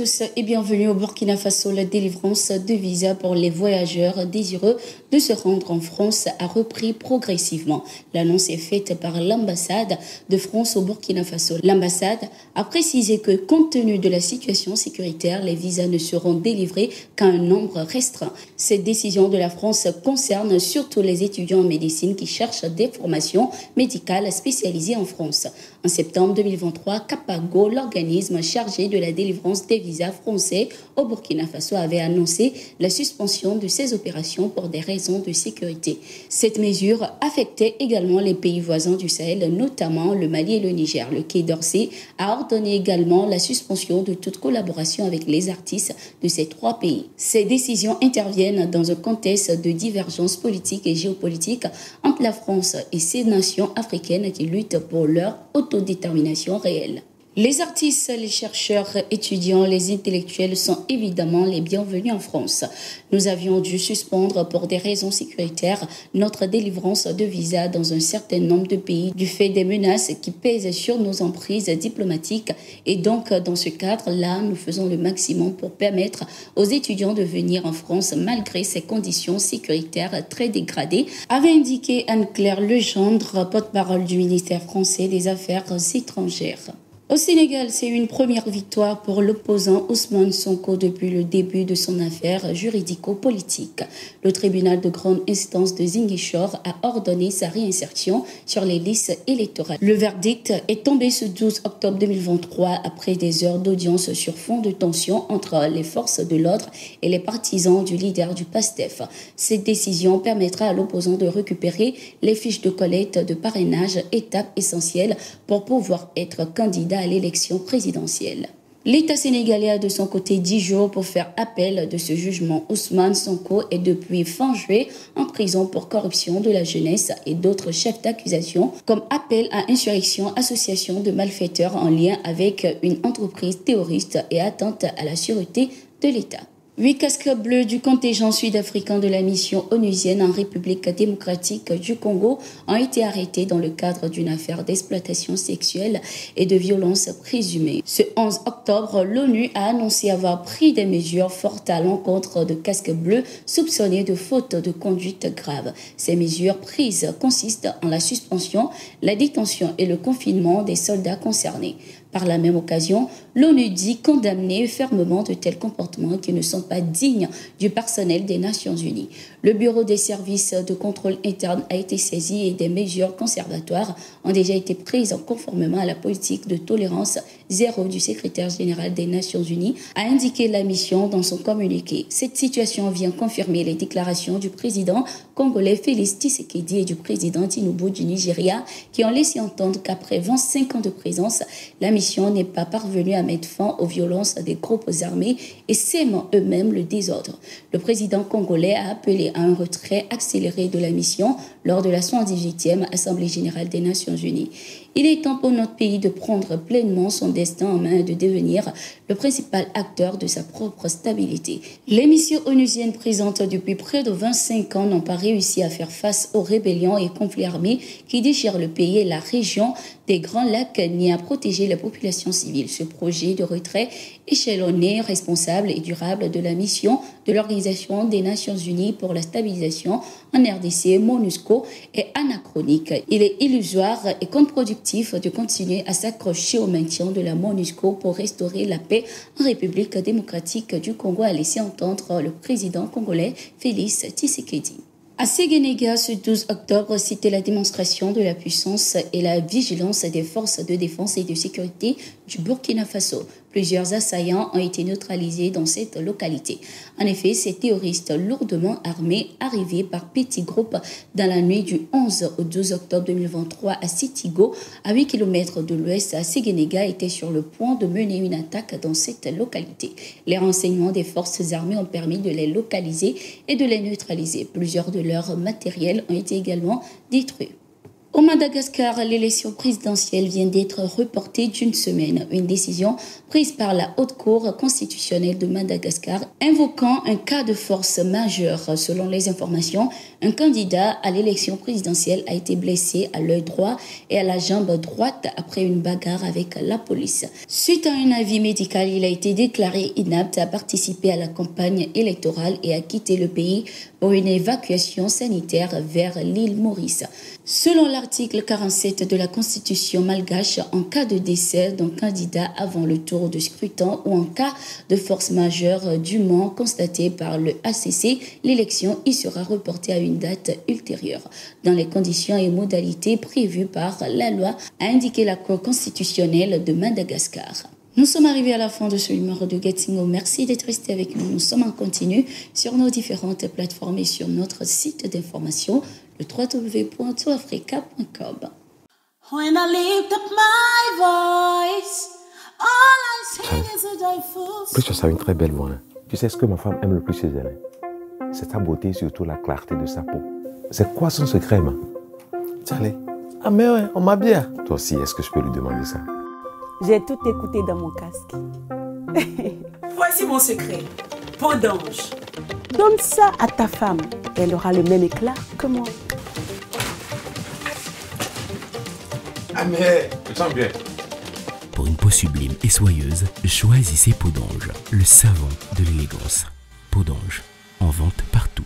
tous et bienvenue au Burkina Faso. La délivrance de visas pour les voyageurs désireux de se rendre en France a repris progressivement. L'annonce est faite par l'ambassade de France au Burkina Faso. L'ambassade a précisé que compte tenu de la situation sécuritaire, les visas ne seront délivrés qu'à un nombre restreint. Cette décision de la France concerne surtout les étudiants en médecine qui cherchent des formations médicales spécialisées en France. En septembre 2023, Capago, l'organisme chargé de la délivrance des visas français au Burkina Faso, avait annoncé la suspension de ces opérations pour des raisons de sécurité. Cette mesure affectait également les pays voisins du Sahel, notamment le Mali et le Niger. Le Quai d'Orsay a ordonné également la suspension de toute collaboration avec les artistes de ces trois pays. Ces décisions interviennent dans un contexte de divergence politique et géopolitique entre la France et ces nations africaines qui luttent pour leur autodétermination réelle. Les artistes, les chercheurs, étudiants, les intellectuels sont évidemment les bienvenus en France. Nous avions dû suspendre pour des raisons sécuritaires notre délivrance de visas dans un certain nombre de pays du fait des menaces qui pèsent sur nos emprises diplomatiques. Et donc, dans ce cadre-là, nous faisons le maximum pour permettre aux étudiants de venir en France malgré ces conditions sécuritaires très dégradées, avait indiqué Anne-Claire Legendre, porte-parole du ministère français des Affaires étrangères. Au Sénégal, c'est une première victoire pour l'opposant Ousmane Sonko depuis le début de son affaire juridico-politique. Le tribunal de grande instance de Ziguinchor a ordonné sa réinsertion sur les listes électorales. Le verdict est tombé ce 12 octobre 2023 après des heures d'audience sur fond de tension entre les forces de l'ordre et les partisans du leader du PASTEF. Cette décision permettra à l'opposant de récupérer les fiches de collecte de parrainage, étape essentielle pour pouvoir être candidat à l'élection présidentielle. L'État sénégalais a de son côté 10 jours pour faire appel de ce jugement. Ousmane Sonko est depuis fin juillet en prison pour corruption de la jeunesse et d'autres chefs d'accusation comme appel à insurrection, association de malfaiteurs en lien avec une entreprise terroriste et atteinte à la sûreté de l'État. 8 casques bleus du contingent sud-africain de la mission onusienne en République démocratique du Congo ont été arrêtés dans le cadre d'une affaire d'exploitation sexuelle et de violence présumée. Ce 11 octobre, l'ONU a annoncé avoir pris des mesures fortes à l'encontre de casques bleus soupçonnés de faute de conduite grave. Ces mesures prises consistent en la suspension, la détention et le confinement des soldats concernés. Par la même occasion, l'ONU dit condamner fermement de tels comportements qui ne sont pas dignes du personnel des Nations Unies. Le Bureau des services de contrôle interne a été saisi et des mesures conservatoires ont déjà été prises conformément à la politique de tolérance zéro du secrétaire général des Nations Unies, a indiqué la mission dans son communiqué. Cette situation vient confirmer les déclarations du président congolais Félix Tshisekedi et du président Tinubu du Nigeria qui ont laissé entendre qu'après 25 ans de présence, la mission n'est pas parvenue à mettre fin aux violences des groupes armés et sème eux-mêmes le désordre. Le président congolais a appelé à un retrait accéléré de la mission lors de la 118e Assemblée générale des Nations Unies. Il est temps pour notre pays de prendre pleinement son destin en main et de devenir le principal acteur de sa propre stabilité. Les missions onusiennes présentes depuis près de 25 ans n'ont pas réussi à faire face aux rébellions et conflits armés qui déchirent le pays et la région des Grands Lacs ni à protéger la population civile. Ce projet de retrait échelonné, responsable et durable de la mission de l'Organisation des Nations Unies pour la stabilisation en RDC, MONUSCO, est anachronique. Il est illusoire et contre-productif de continuer à s'accrocher au maintien de la MONUSCO pour restaurer la paix en République démocratique du Congo, a laissé entendre le président congolais Félix Tshisekedi. À Séguénéga, ce 12 octobre, c'était la démonstration de la puissance et la vigilance des forces de défense et de sécurité du Burkina Faso. Plusieurs assaillants ont été neutralisés dans cette localité. En effet, ces terroristes lourdement armés, arrivés par petits groupes dans la nuit du 11 au 12 octobre 2023 à Sitigo, à 8 km de l'ouest à Séguénéga, étaient sur le point de mener une attaque dans cette localité. Les renseignements des forces armées ont permis de les localiser et de les neutraliser. Plusieurs de leurs matériels ont été également détruits. Au Madagascar, l'élection présidentielle vient d'être reportée d'une semaine. Une décision prise par la Haute Cour constitutionnelle de Madagascar invoquant un cas de force majeure. Selon les informations, un candidat à l'élection présidentielle a été blessé à l'œil droit et à la jambe droite après une bagarre avec la police. Suite à un avis médical, il a été déclaré inapte à participer à la campagne électorale et à quitter le pays pour une évacuation sanitaire vers l'île Maurice. Selon l'article 47 de la Constitution malgache, en cas de décès d'un candidat avant le tour de scrutin ou en cas de force majeure dûment constatée par le ACC, l'élection y sera reportée à une date ultérieure, dans les conditions et modalités prévues par la loi, a indiqué la Cour constitutionnelle de Madagascar. Nous sommes arrivés à la fin de ce numéro de Gettingo. Merci d'être resté avec nous. Nous sommes en continu sur nos différentes plateformes et sur notre site d'information, le www.toafrica.com. Plus tu as une très belle voix. Tu sais ce que ma femme aime le plus chez elle? C'est sa beauté, surtout la clarté de sa peau. C'est quoi son secret, ma? Tiens, ah mais ouais, on m'a bien. Toi aussi, est-ce que je peux lui demander ça? J'ai tout écouté dans mon casque. Voici mon secret. Peau d'ange. Donne ça à ta femme. Elle aura le même éclat que moi. Ah mais, tu sens bien. Pour une peau sublime et soyeuse, choisissez Peau d'ange, le savon de l'élégance. Peau d'ange, en vente partout.